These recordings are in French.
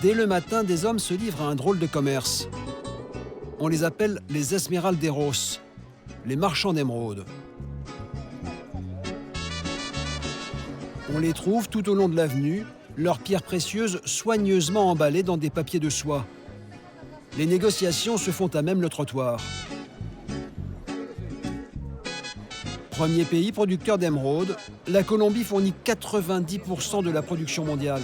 Dès le matin, des hommes se livrent à un drôle de commerce. On les appelle les esmeralderos, les marchands d'émeraudes. On les trouve tout au long de l'avenue, leurs pierres précieuses soigneusement emballées dans des papiers de soie. Les négociations se font à même le trottoir. Premier pays producteur d'émeraudes, la Colombie fournit 90% de la production mondiale.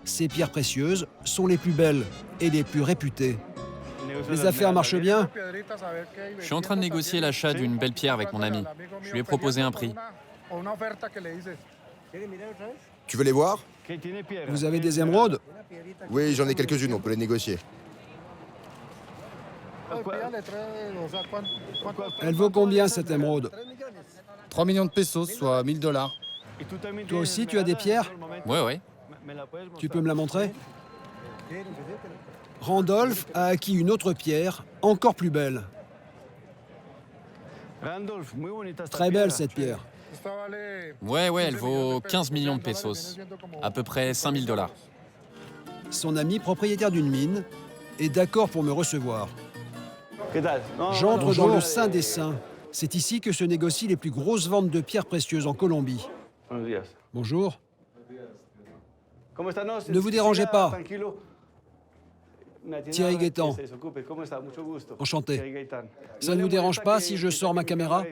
Ces pierres précieuses sont les plus belles et les plus réputées. Les affaires marchent bien? Je suis en train de négocier l'achat d'une belle pierre avec mon ami. Je lui ai proposé un prix. Tu veux les voir? Vous avez des émeraudes? Oui, j'en ai quelques-unes, on peut les négocier. Elle vaut combien cette émeraude? 3 millions de pesos, soit 1000 $. Toi aussi, tu as des pierres? Ouais. Tu peux me la montrer? Randolph a acquis une autre pierre, encore plus belle. Très belle cette pierre. Ouais, elle vaut 15 millions de pesos. À peu près 5000 $. Son ami, propriétaire d'une mine, est d'accord pour me recevoir. J'entre dans le sein des saints. C'est ici que se négocient les plus grosses ventes de pierres précieuses en Colombie. Bonjour. Ne vous dérangez pas. Thierry Gaëtan. Enchanté. Ça ne vous dérange pas si je sors ma caméra?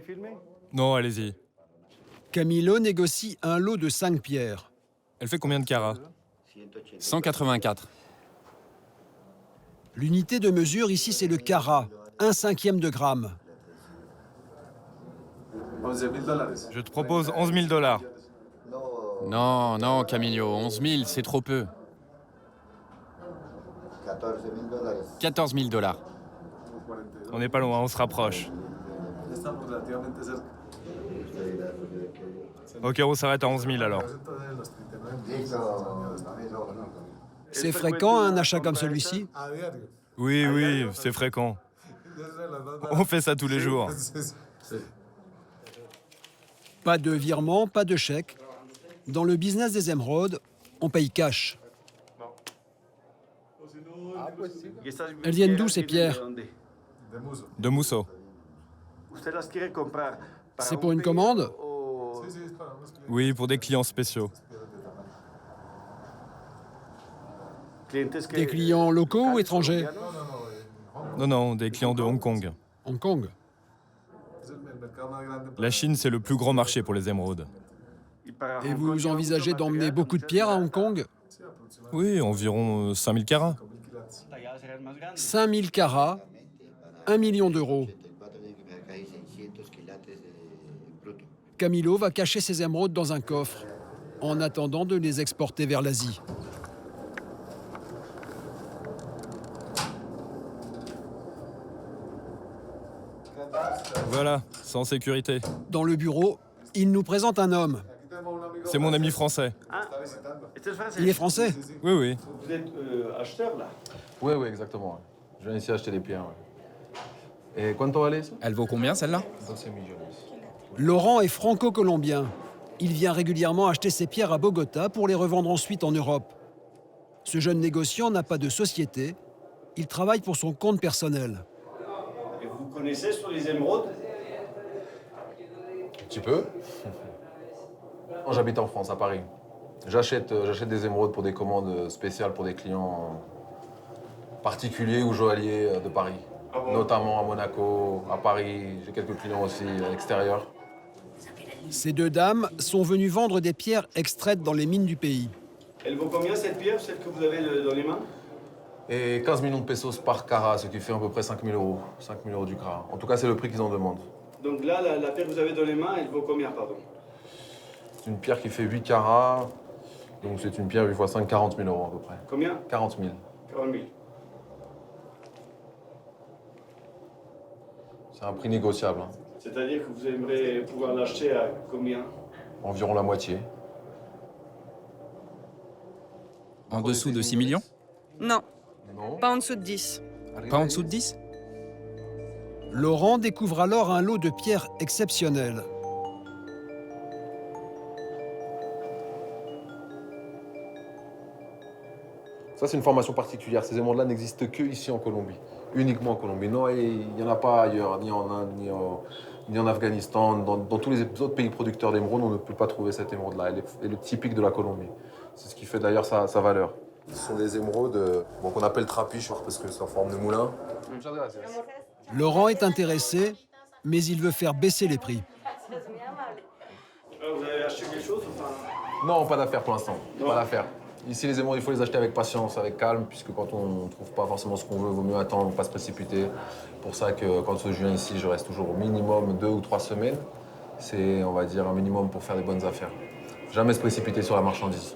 Non, allez-y. Camilo négocie un lot de 5 pierres. Elle fait combien de carats? 184. L'unité de mesure ici, c'est le carat, 1/5 de gramme. Je te propose 11 000 $. Non, Camillo, 11 000, c'est trop peu. 14 000 $. On n'est pas loin, on se rapproche. Ok, on s'arrête à 11 000 alors. C'est fréquent un achat comme celui-ci? Oui, c'est fréquent. On fait ça tous les jours. Pas de virement, pas de chèque. Dans le business des émeraudes, on paye cash. Elles viennent d'où ces pierres? De Mousseau. C'est pour une commande? Oui, pour des clients spéciaux. Des clients locaux ou étrangers? Non, des clients de Hong Kong. Hong Kong. La Chine, c'est le plus grand marché pour les émeraudes. Et vous envisagez d'emmener beaucoup de pierres à Hong Kong? Oui, environ 5000 carats. 5000 carats, 1 million d'euros. Camilo va cacher ses émeraudes dans un coffre, en attendant de les exporter vers l'Asie. Voilà, c'est en sécurité. Dans le bureau, il nous présente un homme. C'est mon ami français. Il est français? Oui. Vous êtes acheteur là? Oui, exactement. Je viens ici acheter des pierres. Et cuánto vale eso? Elle vaut combien celle-là? 12 millones. Laurent est franco-colombien. Il vient régulièrement acheter ses pierres à Bogota pour les revendre ensuite en Europe. Ce jeune négociant n'a pas de société. Il travaille pour son compte personnel. Et vous connaissez sur les émeraudes? Un petit peu. Quand j'habite en France, à Paris. J'achète des émeraudes pour des commandes spéciales pour des clients particuliers ou joailliers de Paris. Ah bon? Notamment à Monaco, à Paris. J'ai quelques clients aussi à l'extérieur. Ces deux dames sont venues vendre des pierres extraites dans les mines du pays. Elle vaut combien cette pierre, celle que vous avez dans les mains? Et 15 millions de pesos par carat, ce qui fait à peu près 5 000 euros. 5 000 euros du carat. En tout cas, c'est le prix qu'ils en demandent. Donc là, la pierre que vous avez dans les mains, elle vaut combien, pardon? C'est une pierre qui fait 8 carats. Donc c'est une pierre 8 x 5, 40 000 euros à peu près. Combien? 40 000. 40 000. C'est un prix négociable. Hein. C'est-à-dire que vous aimeriez pouvoir l'acheter à combien? Environ la moitié. En dessous de 6 millions? Non, Non. pas en dessous de 10. Pas en dessous de 10? Laurent découvre alors un lot de pierres exceptionnelles. Ça, c'est une formation particulière. Ces émeraudes-là n'existent que ici en Colombie, uniquement en Colombie. Non, et il n'y en a pas ailleurs, ni en Inde, ni en Afghanistan. Dans tous les autres pays producteurs d'émeraudes, on ne peut pas trouver cette émeraude-là. Elle est typique de la Colombie. C'est ce qui fait d'ailleurs sa valeur. Ce sont des émeraudes qu'on appelle trapiches parce que c'est en forme de moulin. Laurent est intéressé, mais il veut faire baisser les prix. Vous avez acheté quelque chose ou pas? Non, pas d'affaires pour l'instant. Non. Pas d'affaires. Ici, les émeraudes, il faut les acheter avec patience, avec calme, puisque quand on ne trouve pas forcément ce qu'on veut, il vaut mieux attendre, pas se précipiter. Pour ça que quand je viens ici, je reste toujours au minimum 2 ou 3 semaines. C'est, on va dire, un minimum pour faire des bonnes affaires. Jamais se précipiter sur la marchandise.